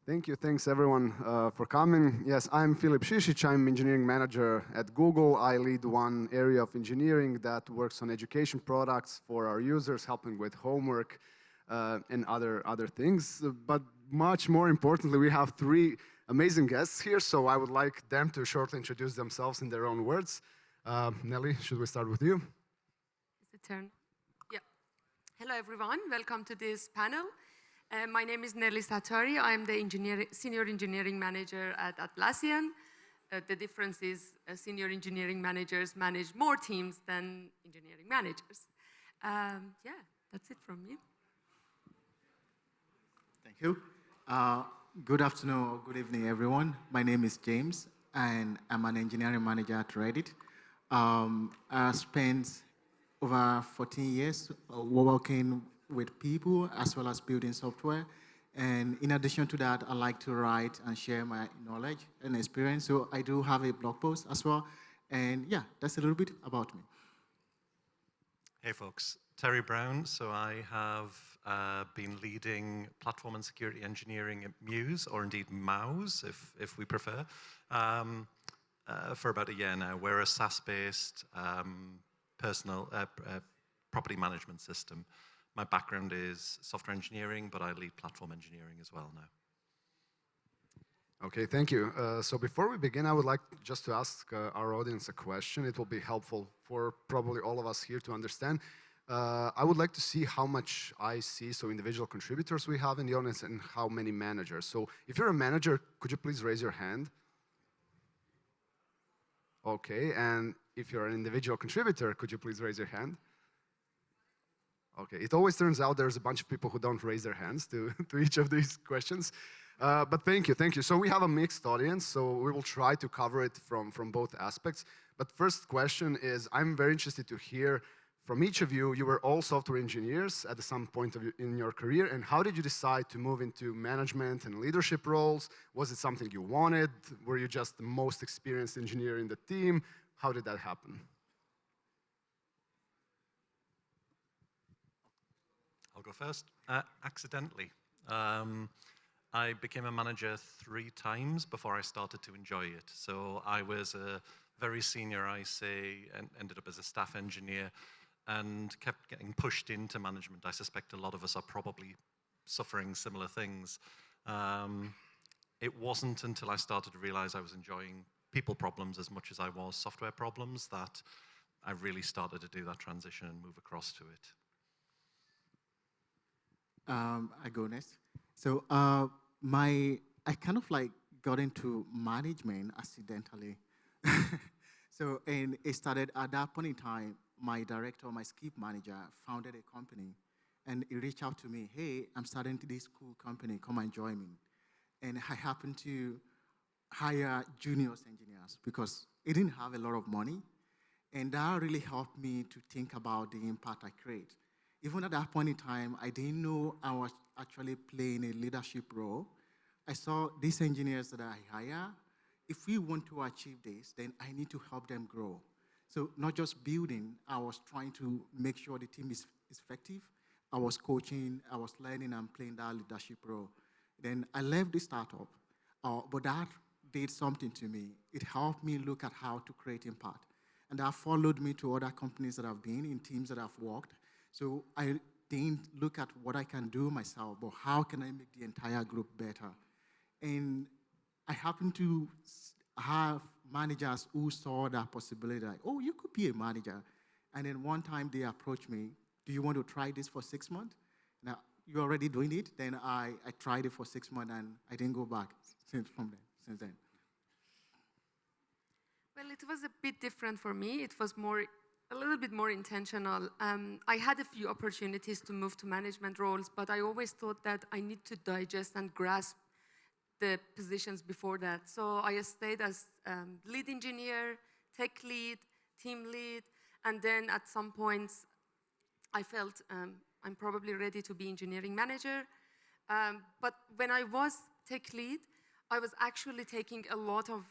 Thank you. Thanks everyone for coming. Yes, I'm Filip Sisic. I'm engineering manager at Google. I lead one area of engineering that works on education products for our users, helping with homework and other things. But much more importantly, we have three amazing guests here. So I would like them to shortly introduce themselves in their own words. Nelly, should we start with you? Is it turn? Yeah. Hello, everyone. Welcome to this panel. My name is Nelly Sattari. I'm the senior engineering manager at Atlassian. The difference is senior engineering managers manage more teams than engineering managers. Yeah, that's it from me. Thank you. Good afternoon or good evening, everyone. My name is James, and I'm an engineering manager at Reddit. I spent over 14 years working with people as well as building software. And in addition to that, I like to write and share my knowledge and experience. So I do have a blog post as well. And yeah, that's a little bit about me. Hey folks, Terry Brown. So I have been leading platform and security engineering at Muse, or indeed Mouse, if we prefer, for about a year now. We're a SaaS-based personal property management system. My background is software engineering, but I lead platform engineering as well now. Okay, thank you. So before we begin, I would like just to ask our audience a question. It will be helpful for probably all of us here to understand. I would like to see how much IC, so individual contributors we have in the audience, and how many managers. So if you're a manager, could you please raise your hand? Okay, and if you're an individual contributor, could you please raise your hand? Okay, it always turns out there's a bunch of people who don't raise their hands to each of these questions. But thank you, thank you. So we have a mixed audience, so we will try to cover it from both aspects. But first question is, I'm very interested to hear from each of you. You were all software engineers at some point in your career, and how did you decide to move into management and leadership roles? Was it something you wanted? Were you just the most experienced engineer in the team? How did that happen? I'll go first. Accidentally. I became a manager 3 times before I started to enjoy it. So I was a very senior IC and ended up as a staff engineer and kept getting pushed into management. I suspect a lot of us are probably suffering similar things. It wasn't until I started to realize I was enjoying people problems as much as I was software problems that I really started to do that transition and move across to it. I go next. So I kind of like got into management accidentally. And it started at that point in time. My director, my skip manager, founded a company, and he reached out to me. Hey, I'm starting this cool company. Come and join me. And I happened to hire juniors engineers because he didn't have a lot of money, and that really helped me to think about the impact I create. Even at that point in time, I didn't know I was actually playing a leadership role. I saw these engineers that I hire. If we want to achieve this, then I need to help them grow. So not just building, I was trying to make sure the team is effective. I was coaching, I was learning and playing that leadership role. Then I left the startup, but that did something to me. It helped me look at how to create impact. And that followed me to other companies that I've been in, teams that I've worked. So I didn't look at what I can do myself, but how can I make the entire group better? And I happen to have managers who saw that possibility, like, oh, you could be a manager. And then one time they approached me, do you want to try this for 6 months? Now, you're already doing it. Then I tried it for 6 months, and I didn't go back since then. Well, it was a bit different for me. It was a little bit more intentional. I had a few opportunities to move to management roles, but I always thought that I need to digest and grasp the positions before that. So I stayed as lead engineer, tech lead, team lead, and then at some points I felt I'm probably ready to be engineering manager. But when I was tech lead, I was actually taking a lot of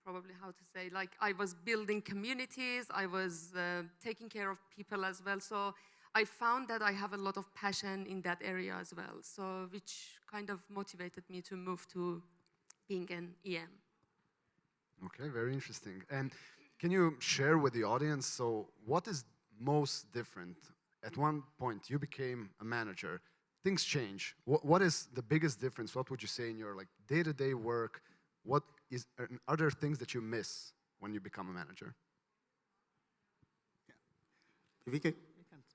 probably how to say, like I was building communities, I was taking care of people as well. So I found that I have a lot of passion in that area as well, so which kind of motivated me to move to being an EM. Okay, very interesting. And can you share with the audience, so what is most different? At one point, you became a manager. Things change. What is the biggest difference? What would you say in your like day-to-day work? What are there things that you miss when you become a manager?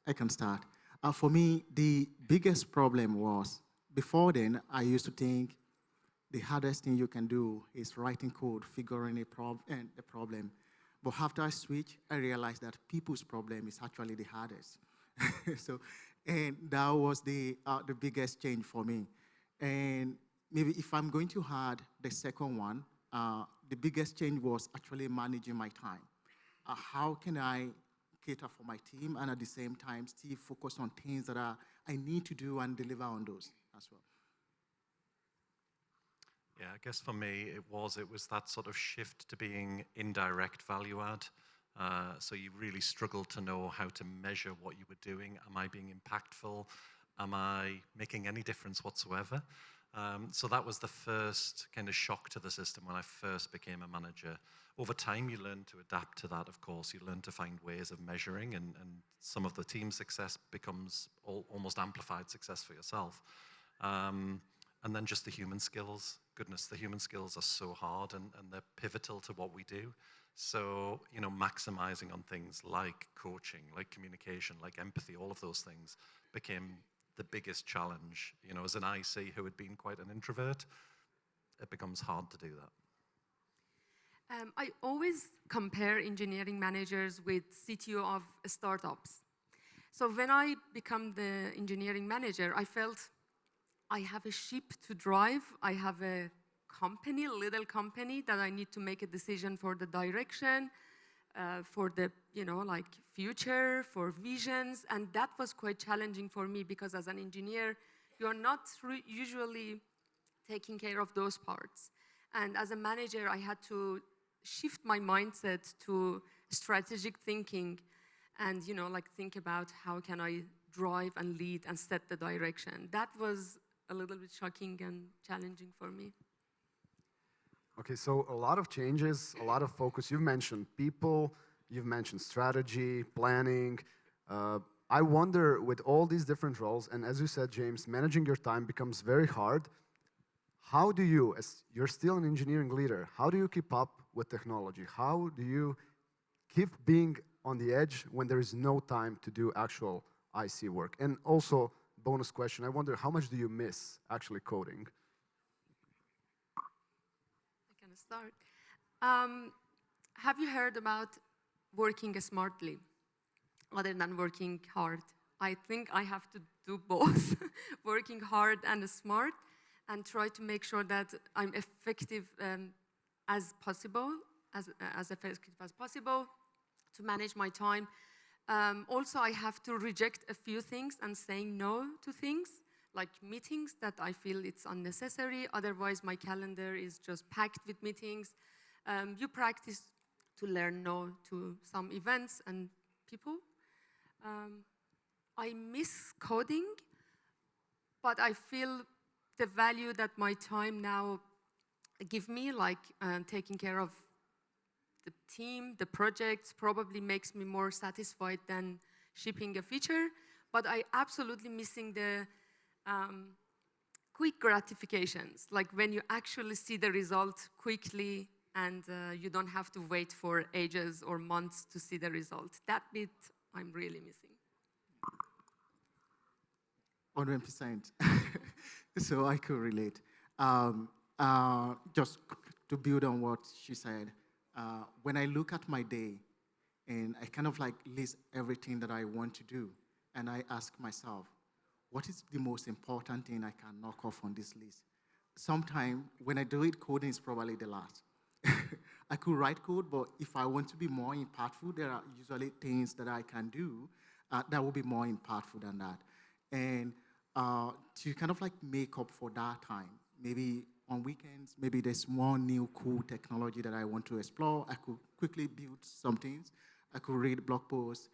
I can start. For me, the biggest problem was before then, I used to think the hardest thing you can do is writing code, figuring the problem. But after I switched, I realized that people's problem is actually the hardest. So, and that was the biggest change for me. And maybe if I'm going to add the second one, the biggest change was actually managing my time. How can I cater for my team and at the same time still focus on things that I need to do and deliver on those as well? Yeah, I guess for me, it was that sort of shift to being indirect value add. So you really struggled to know how to measure what you were doing. Am I being impactful? Am I making any difference whatsoever? So that was the first kind of shock to the system when I first became a manager. Over time, you learn to adapt to that, of course. You learn to find ways of measuring, and some of the team success becomes almost amplified success for yourself. And then just the human skills. Goodness, the human skills are so hard, and they're pivotal to what we do. So, maximizing on things like coaching, like communication, like empathy, all of those things became the biggest challenge. As an IC who had been quite an introvert, it becomes hard to do that. I always compare engineering managers with CTO of startups. So when I become the engineering manager, I felt I have a ship to drive. I have a company, little company, that I need to make a decision for the direction, for the, future, for visions. And that was quite challenging for me because as an engineer, you're not usually taking care of those parts. And as a manager, I had to shift my mindset to strategic thinking and, think about how can I drive and lead and set the direction. That was a little bit shocking and challenging for me. Okay, so a lot of changes, a lot of focus. You've mentioned people, you've mentioned strategy, planning. I wonder, with all these different roles, and as you said, James, managing your time becomes very hard. How do you, as you're still an engineering leader, how do you keep up with technology? How do you keep being on the edge when there is no time to do actual IC work? And also, bonus question, I wonder, how much do you miss actually coding? I can start. Have you heard about working smartly other than working hard? I think I have to do both, working hard and smart, and try to make sure that I'm effective as possible, as effective as possible, to manage my time. Also, I have to reject a few things and saying no to things, like meetings that I feel it's unnecessary. Otherwise, my calendar is just packed with meetings. You practice to learn no to some events and people. I miss coding, but I feel the value that my time now give me, like taking care of the team, the projects, probably makes me more satisfied than shipping a feature. But I absolutely missing the quick gratifications, like when you actually see the result quickly and you don't have to wait for ages or months to see the result. That bit I'm really missing. 100%. So I could relate. Just to build on what she said, when I look at my day and I kind of like list everything that I want to do, and I ask myself, what is the most important thing I can knock off on this list? Sometimes when I do it, coding is probably the last. I could write code, but if I want to be more impactful, there are usually things that I can do that will be more impactful than that. And to kind of like make up for that time, maybe on weekends, maybe there's more new cool technology that I want to explore. I could quickly build some things. I could read blog posts.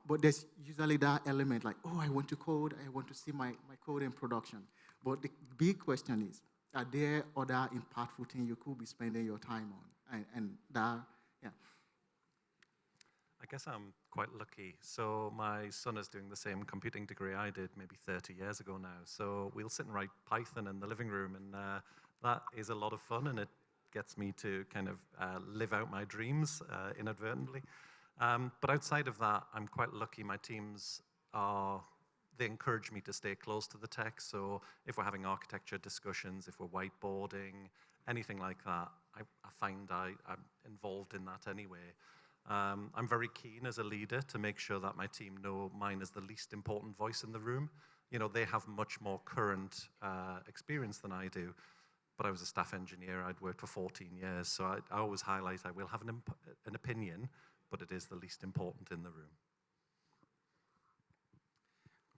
But there's usually that element like, oh, I want to code, I want to see my code in production. But the big question is, are there other impactful things you could be spending your time on? And that, yeah. I guess I'm quite lucky. So my son is doing the same computing degree I did maybe 30 years ago now. So we'll sit and write Python in the living room, and that is a lot of fun, and it gets me to kind of live out my dreams inadvertently. But outside of that, I'm quite lucky. My teams they encourage me to stay close to the tech. So if we're having architecture discussions, if we're whiteboarding, anything like that, I find I'm involved in that anyway. I'm very keen as a leader to make sure that my team know mine is the least important voice in the room. You know, they have much more current experience than I do. But I was a staff engineer. I'd worked for 14 years. So I always highlight I will have an opinion, but it is the least important in the room.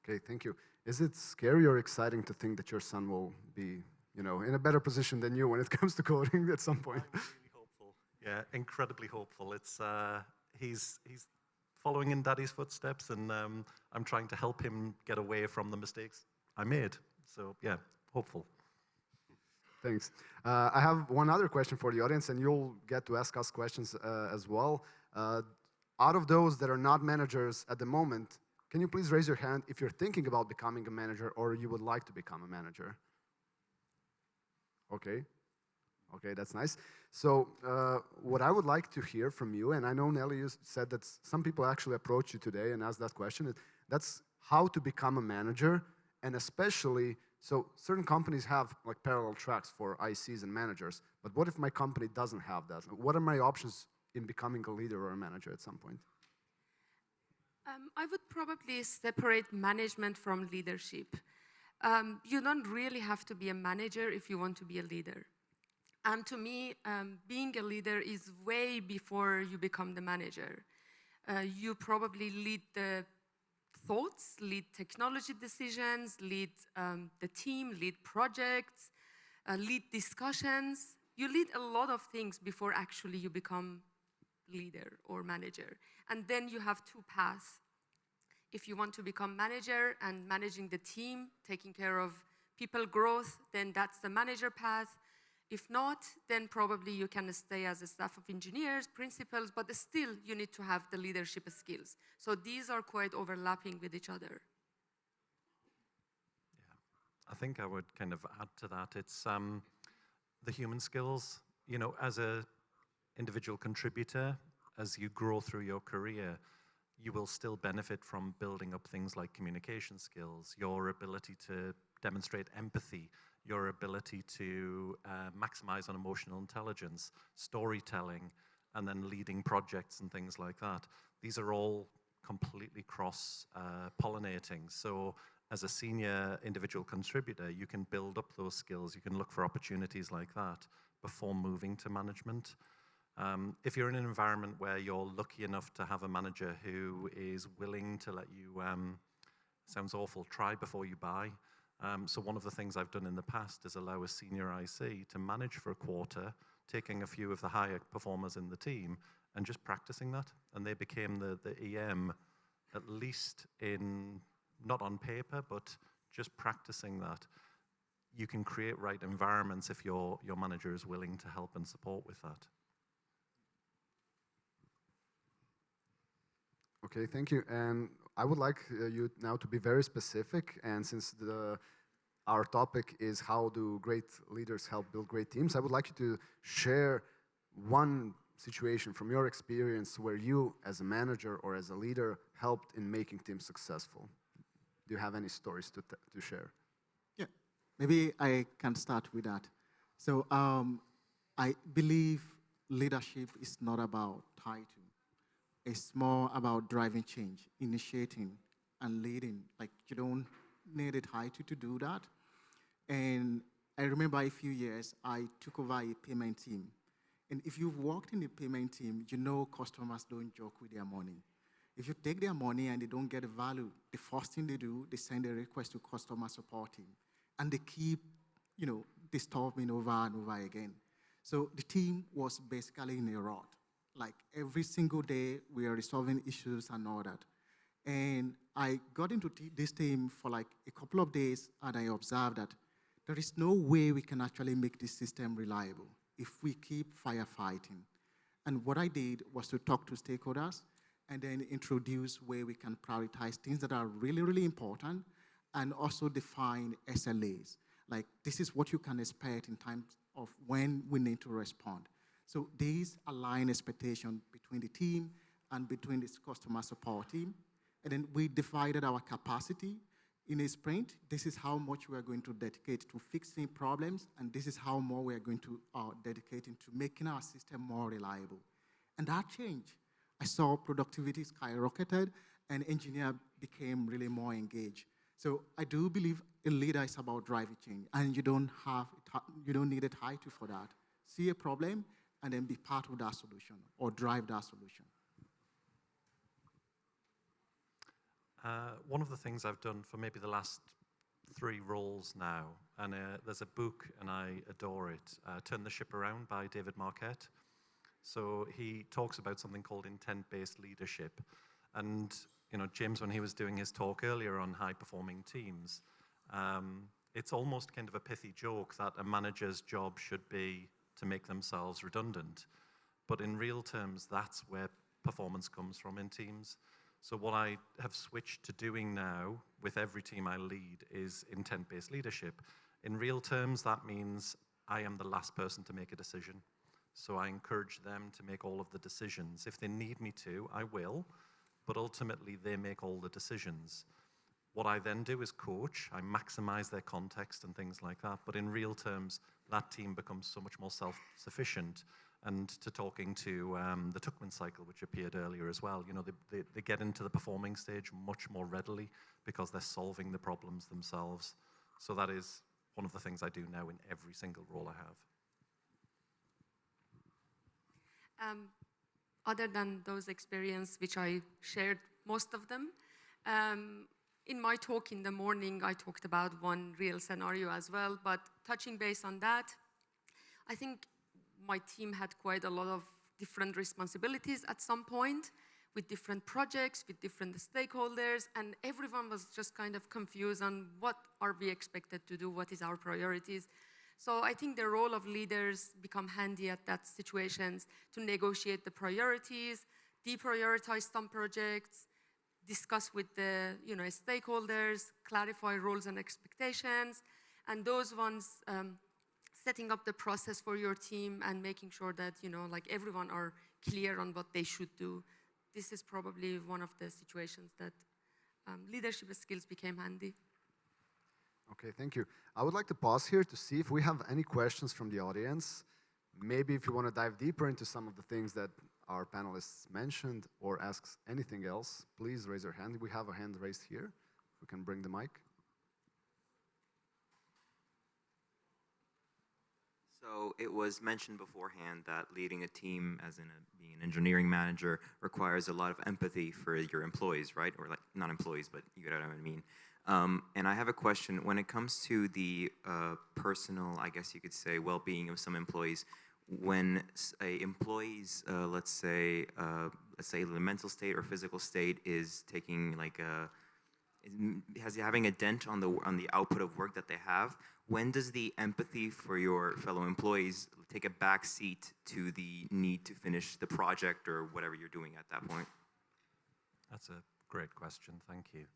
Okay, thank you. Is it scary or exciting to think that your son will be, in a better position than you when it comes to coding at some point? I'm really hopeful. Yeah, incredibly hopeful. It's he's following in Daddy's footsteps, and I'm trying to help him get away from the mistakes I made. So yeah, hopeful. Thanks. I have one other question for the audience, and you'll get to ask us questions as well. Out of those that are not managers at the moment, can you please raise your hand if you're thinking about becoming a manager or you would like to become a manager? Okay. Okay, that's nice. So what I would like to hear from you, and I know, Nelly, you said that some people actually approached you today and asked that question, that's how to become a manager, and especially, so certain companies have like parallel tracks for ICs and managers, but what if my company doesn't have that? What are my options in becoming a leader or a manager at some point? I would probably separate management from leadership. You don't really have to be a manager if you want to be a leader. And to me, being a leader is way before you become the manager. You probably lead the thoughts, lead technology decisions, lead the team, lead projects, lead discussions. You lead a lot of things before actually you become leader or manager. And then you have two paths. If you want to become manager and managing the team, taking care of people growth, then that's the manager path. If not, then probably you can stay as a staff of engineers, principals, but still you need to have the leadership skills. So these are quite overlapping with each other. Yeah, I think I would kind of add to that. It's the human skills, as a individual contributor, as you grow through your career, you will still benefit from building up things like communication skills, your ability to demonstrate empathy, your ability to maximize on emotional intelligence, storytelling, and then leading projects and things like that. These are all completely cross-pollinating. So as a senior individual contributor, you can build up those skills. You can look for opportunities like that before moving to management. If you're in an environment where you're lucky enough to have a manager who is willing to let you, sounds awful, try before you buy. So one of the things I've done in the past is allow a senior IC to manage for a quarter, taking a few of the higher performers in the team and just practicing that. And they became the EM, at least not on paper, but just practicing that. You can create right environments if your manager is willing to help and support with that. Okay, thank you. And I would like you now to be very specific. And since our topic is how do great leaders help build great teams, I would like you to share one situation from your experience where you, as a manager or as a leader, helped in making teams successful. Do you have any stories to share? Yeah, maybe I can start with that. So I believe leadership is not about title. It's more about driving change, initiating, and leading. Like, you don't need a title to do that. And I remember a few years, I took over a payment team. And if you've worked in a payment team, you know customers don't joke with their money. If you take their money and they don't get a value, the first thing they do, they send a request to customer support team. And they keep, disturbing over and over again. So the team was basically in a rut. Like every single day, we are resolving issues and all that. And I got into this team for like a couple of days, and I observed that there is no way we can actually make this system reliable if we keep firefighting. And what I did was to talk to stakeholders and then introduce where we can prioritize things that are really, really important, and also define SLAs. Like, this is what you can expect in terms of when we need to respond. So these align expectation between the team and between this customer support team. And then we divided our capacity in a sprint. This is how much we are going to dedicate to fixing problems, and this is how more we are going to dedicate into making our system more reliable. And that changed. I saw productivity skyrocketed, and engineer became really more engaged. So I do believe a leader is about driving change, and you don't need a title for that. See a problem, and then be part of that solution or drive that solution. One of the things I've done for maybe the last 3 roles now, and there's a book, and I adore it, Turn the Ship Around by David Marquette. So he talks about something called intent-based leadership. And James, when he was doing his talk earlier on high-performing teams, it's almost kind of a pithy joke that a manager's job should be to make themselves redundant. But in real terms, that's where performance comes from in teams. So what I have switched to doing now with every team I lead is intent-based leadership. In real terms, that means I am the last person to make a decision. So I encourage them to make all of the decisions. If they need me to, I will, but ultimately they make all the decisions. What I then do is coach. I maximize their context and things like that. But in real terms, that team becomes so much more self-sufficient. And to talking to the Tuckman cycle, which appeared earlier as well, they get into the performing stage much more readily because they're solving the problems themselves. So that is one of the things I do now in every single role I have. Other than those experiences, which I shared most of them, in my talk in the morning, I talked about one real scenario as well, but touching base on that, I think my team had quite a lot of different responsibilities at some point with different projects, with different stakeholders, and everyone was just kind of confused on what are we expected to do, what is our priorities. So I think the role of leaders become handy at that situations to negotiate the priorities, deprioritize some projects, discuss with the stakeholders, clarify roles and expectations, and those ones setting up the process for your team and making sure that everyone are clear on what they should do. This is probably one of the situations that leadership skills became handy. Okay, thank you. I would like to pause here to see if we have any questions from the audience. Maybe if you want to dive deeper into some of the things that our panelists mentioned or ask anything else, please raise your hand. We have a hand raised here. We can bring the mic. So it was mentioned beforehand that leading a team, as in being an engineering manager, requires a lot of empathy for your employees, right? Or like, not employees, but you get what I mean. And I have a question. When it comes to the personal, I guess you could say, well-being of some employees, when a employee's, let's say the mental state or physical state is taking like having a dent on the output of work that they have, when does the empathy for your fellow employees take a back seat to the need to finish the project or whatever you're doing at that point? That's a great question, thank you.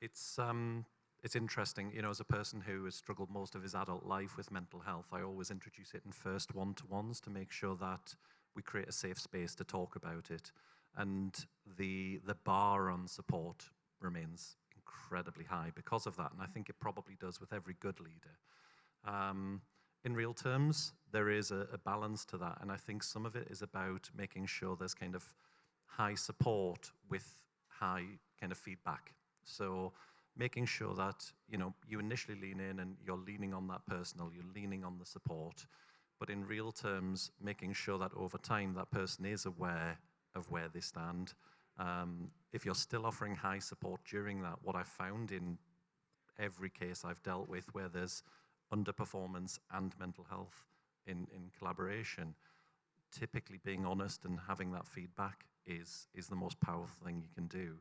It's interesting, as a person who has struggled most of his adult life with mental health, I always introduce it in first one-to-ones to make sure that we create a safe space to talk about it. And the bar on support remains incredibly high because of that, and I think it probably does with every good leader. In real terms, there is a balance to that, and I think some of it is about making sure there's kind of high support with high kind of feedback. So making sure that you initially lean in and you're leaning on that personal, you're leaning on the support, but in real terms, making sure that over time that person is aware of where they stand. If you're still offering high support during that, what I've found in every case I've dealt with where there's underperformance and mental health in collaboration, typically being honest and having that feedback is the most powerful thing you can do.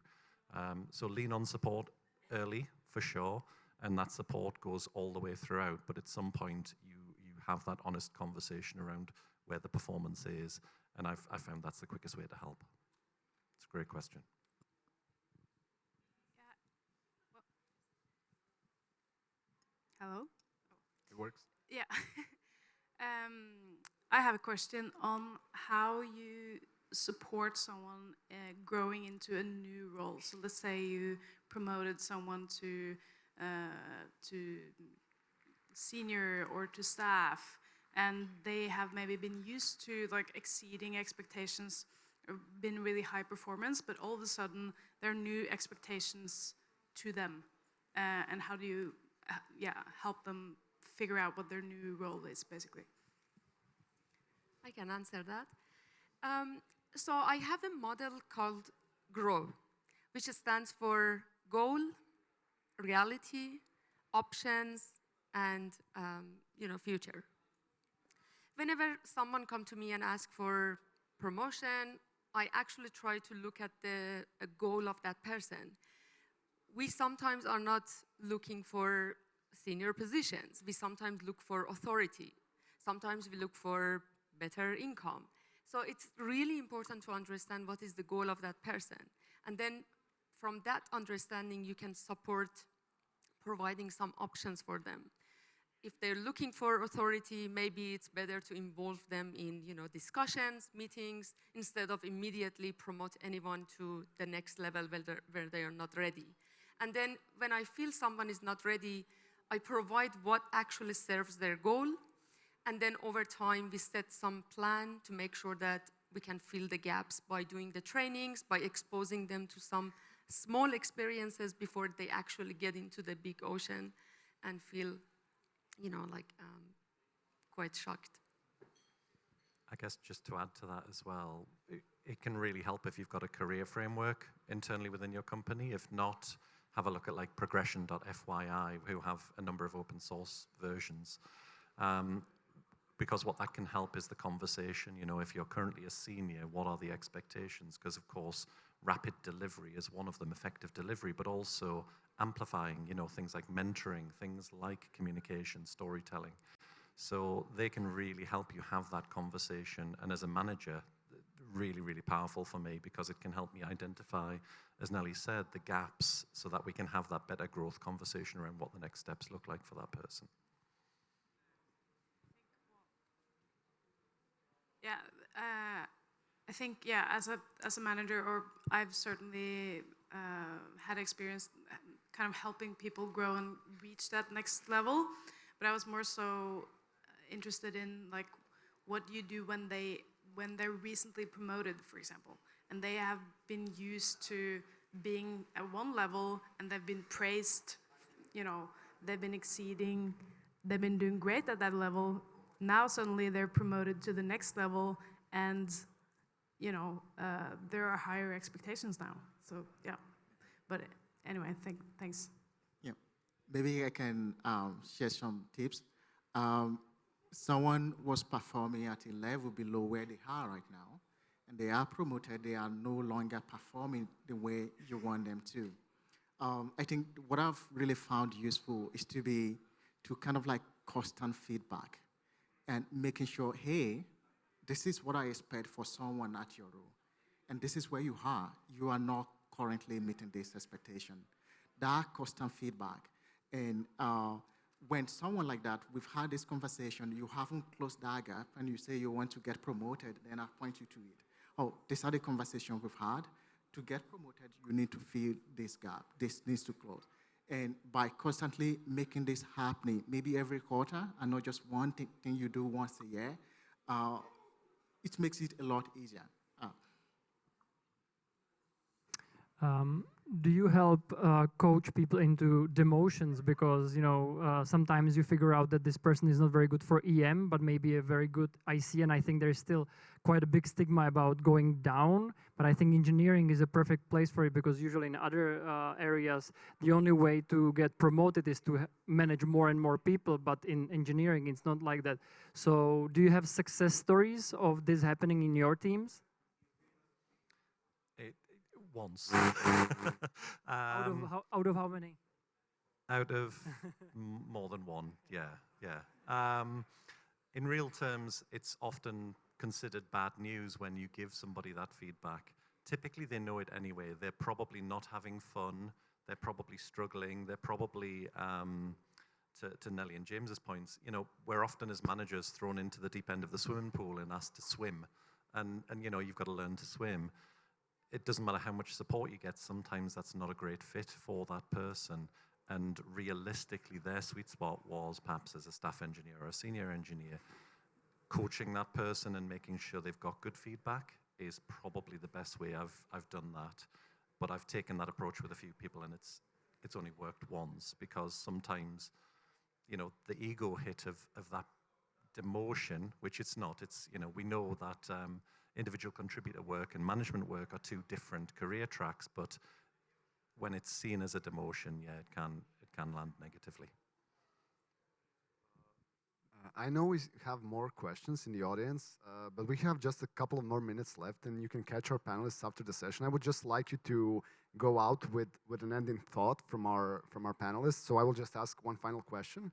So lean on support early, for sure, and that support goes all the way throughout. But at some point, you have that honest conversation around where the performance is, and I found that's the quickest way to help. It's a great question. Yeah. Well, hello? It works. Yeah. I have a question on how you support someone growing into a new role. So let's say you promoted someone to senior or to staff, and they have maybe been used to like exceeding expectations, or been really high performance, but all of a sudden there are new expectations to them, and how do you help them figure out what their new role is, basically? I can answer that. So I have a model called GROW, which stands for goal, reality, options, and future. Whenever someone comes to me and asks for promotion, I actually try to look at the goal of that person. We sometimes are not looking for senior positions. We sometimes look for authority. Sometimes we look for better income. So it's really important to understand what is the goal of that person. And then from that understanding, you can support providing some options for them. If they're looking for authority, maybe it's better to involve them in discussions, meetings, instead of immediately promote anyone to the next level where they are not ready. And then when I feel someone is not ready, I provide what actually serves their goal. And then over time, we set some plan to make sure that we can fill the gaps by doing the trainings, by exposing them to some small experiences before they actually get into the big ocean and feel, quite shocked. I guess just to add to that as well, it can really help if you've got a career framework internally within your company. If not, have a look at like progression.fyi, who have a number of open source versions. Because what that can help is the conversation. If you're currently a senior, what are the expectations? Because of course, rapid delivery is one of them, effective delivery, but also amplifying, things like mentoring, things like communication, storytelling. So they can really help you have that conversation. And as a manager, really, really powerful for me because it can help me identify, as Nelly said, the gaps so that we can have that better growth conversation around what the next steps look like for that person. Yeah, I think as a manager, or I've certainly had experience kind of helping people grow and reach that next level. But I was more so interested in like what you do when they're recently promoted, for example, and they have been used to being at one level and they've been praised, they've been exceeding, they've been doing great at that level. Now suddenly they're promoted to the next level, and there are higher expectations now. So yeah, but anyway, thanks. Yeah, maybe I can share some tips. Someone was performing at a level below where they are right now, and they are promoted. They are no longer performing the way you want them to. I think what I've really found useful is to kind of like constant feedback. And making sure, hey, this is what I expect for someone at your role. And this is where you are. You are not currently meeting this expectation. That constant feedback. And when someone like that, we've had this conversation, you haven't closed that gap, and you say you want to get promoted, then I point you to it. Oh, these are the conversations we've had. To get promoted, you need to fill this gap. This needs to close. And by constantly making this happening, maybe every quarter, and not just one thing you do once a year, it makes it a lot easier. Do you help coach people into demotions? Because sometimes you figure out that this person is not very good for EM, but maybe a very good IC, and I think there's still quite a big stigma about going down. But I think engineering is a perfect place for it, because usually in other areas, the only way to get promoted is to manage more and more people, but in engineering, it's not like that. So do you have success stories of this happening in your teams? once. Out of how many? Out of more than one, yeah. In real terms, it's often considered bad news when you give somebody that feedback. Typically, they know it anyway. They're probably not having fun. They're probably struggling. They're probably, to Nelly and James's points, we're often as managers thrown into the deep end of the swimming pool and asked to swim. And you've got to learn to swim. It doesn't matter how much support you get. Sometimes that's not a great fit for that person. And realistically, their sweet spot was perhaps as a staff engineer or a senior engineer. Coaching that person and making sure they've got good feedback is probably the best way I've done that. But I've taken that approach with a few people, and it's only worked once, because sometimes, the ego hit of that demotion, which it's not. It's, we know that individual contributor work and management work are two different career tracks, but when it's seen as a demotion, yeah, it can land negatively. I know we have more questions in the audience, but we have just a couple of more minutes left, and you can catch our panelists after the session. I would just like you to go out with an ending thought from our panelists. So I will just ask one final question.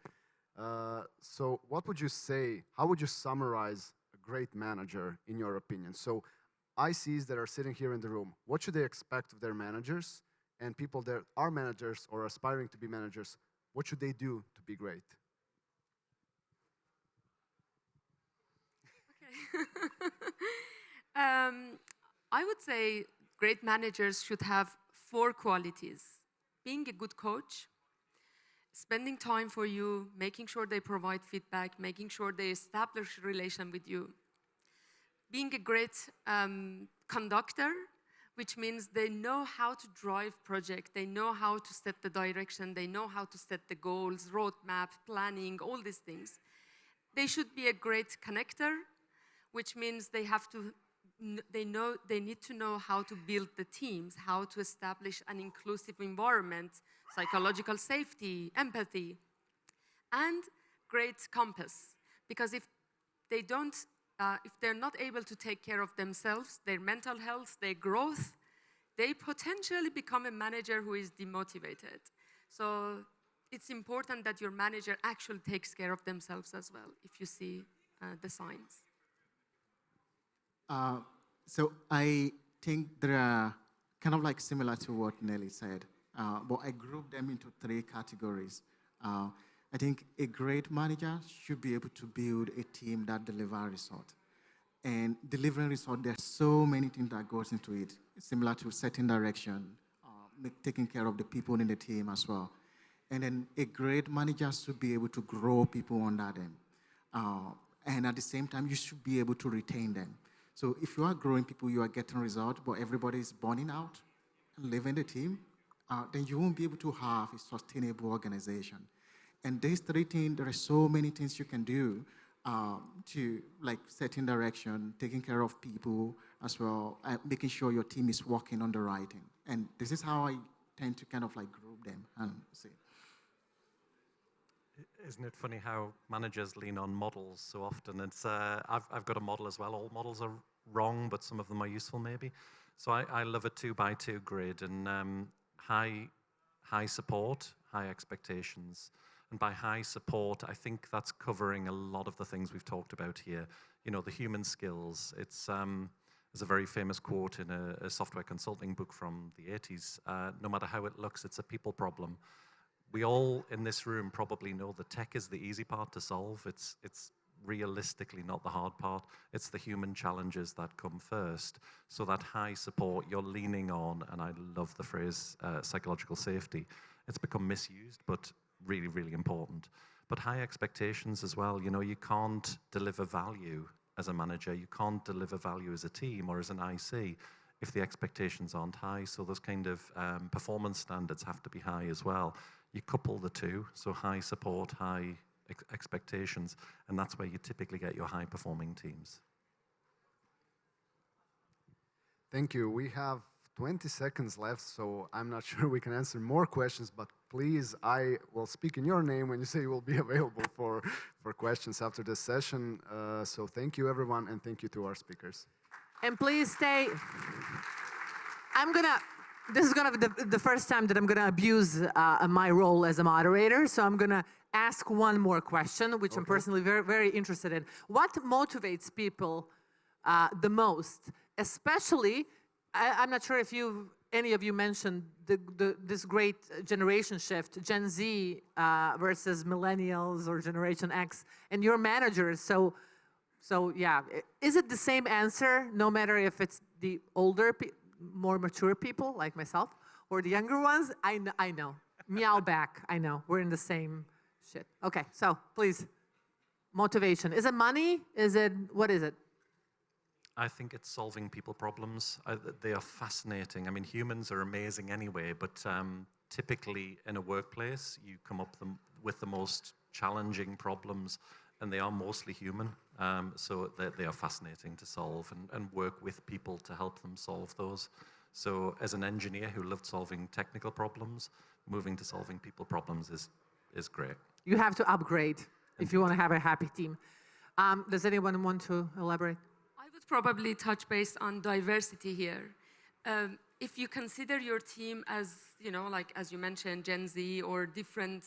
So what would you say, how would you summarize a great manager in your opinion? So ICs that are sitting here in the room, what should they expect of their managers? And people that are managers or aspiring to be managers, what should they do to be great? I would say great managers should have 4 qualities: being a good coach, spending time for you, making sure they provide feedback, making sure they establish a relation with you, being a great conductor, which means they know how to drive project, they know how to set the direction, they know how to set the goals, roadmap, planning, all these things. They should be a great connector, which means they need to know how to build the teams, how to establish an inclusive environment, psychological safety, empathy, and great compass. Because if they're not able to take care of themselves, their mental health, their growth, they potentially become a manager who is demotivated. So it's important that your manager actually takes care of themselves as well, if you see the signs. So I think they are kind of like similar to what Nelly said, but I group them into 3 categories. I think a great manager should be able to build a team that delivers results. And delivering results, there's so many things that goes into it. It's similar to setting direction, taking care of the people in the team as well. And then a great manager should be able to grow people under them. And at the same time, you should be able to retain them. So if you are growing people, you are getting results, but everybody is burning out and leaving the team, then you won't be able to have a sustainable organization. And these 3 things, there are so many things you can do to like setting direction, taking care of people as well, making sure your team is working on the right thing. And this is how I tend to kind of like group them and see. Isn't it funny how managers lean on models so often? It's I've got a model as well. All models are wrong, but some of them are useful maybe. So I love a 2x2 grid, and high support, high expectations. And by high support, I think that's covering a lot of the things we've talked about here. The human skills. There's a very famous quote in a software consulting book from the 80s. No matter how it looks, it's a people problem. We all in this room probably know the tech is the easy part to solve. It's realistically not the hard part. It's the human challenges that come first. So that high support you're leaning on, and I love the phrase psychological safety. It's become misused, but really, really important. But high expectations as well. You can't deliver value as a manager. You can't deliver value as a team or as an IC if the expectations aren't high. So those kind of performance standards have to be high as well. You couple the two, so high support, high expectations, and that's where you typically get your high-performing teams. Thank you. We have 20 seconds left, so I'm not sure we can answer more questions, but please, I will speak in your name when you say you will be available for questions after this session. So thank you, everyone, and thank you to our speakers. And please stay. This is gonna be the first time that I'm gonna abuse my role as a moderator. So I'm gonna ask one more question, which I'm personally very, very interested in. What motivates people the most? Especially, I'm not sure if any of you mentioned this great generation shift, Gen Z versus millennials or Generation X, and your managers. So yeah, is it the same answer, no matter if it's the older, more mature people like myself, or the younger ones? I know. Meow back. I know. We're in the same shit. Okay, so please, motivation. Is it money? What is it? I think it's solving people problems. They are fascinating. I mean, humans are amazing anyway, but typically in a workplace, you come up with the most challenging problems, and they are mostly human. So they are fascinating to solve and work with people to help them solve those. So as an engineer who loved solving technical problems, moving to solving people problems is great. You have to upgrade if you want to have a happy team. Does anyone want to elaborate? I would probably touch base on diversity here. If you consider your team as, like as you mentioned, Gen Z or different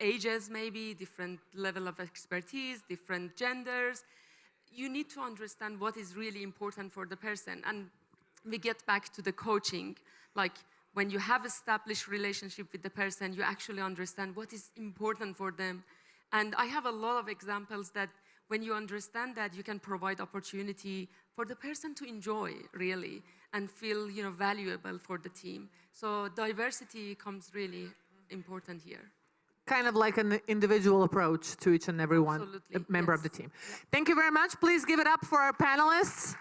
ages maybe, different level of expertise, different genders, you need to understand what is really important for the person. And we get back to the coaching. Like when you have established relationship with the person, you actually understand what is important for them. And I have a lot of examples that when you understand that, you can provide opportunity for the person to enjoy, really, and feel valuable for the team. So diversity comes really important here. Kind of like an individual approach to each and every one Absolutely, member of the team. Thank you very much. Please give it up for our panelists.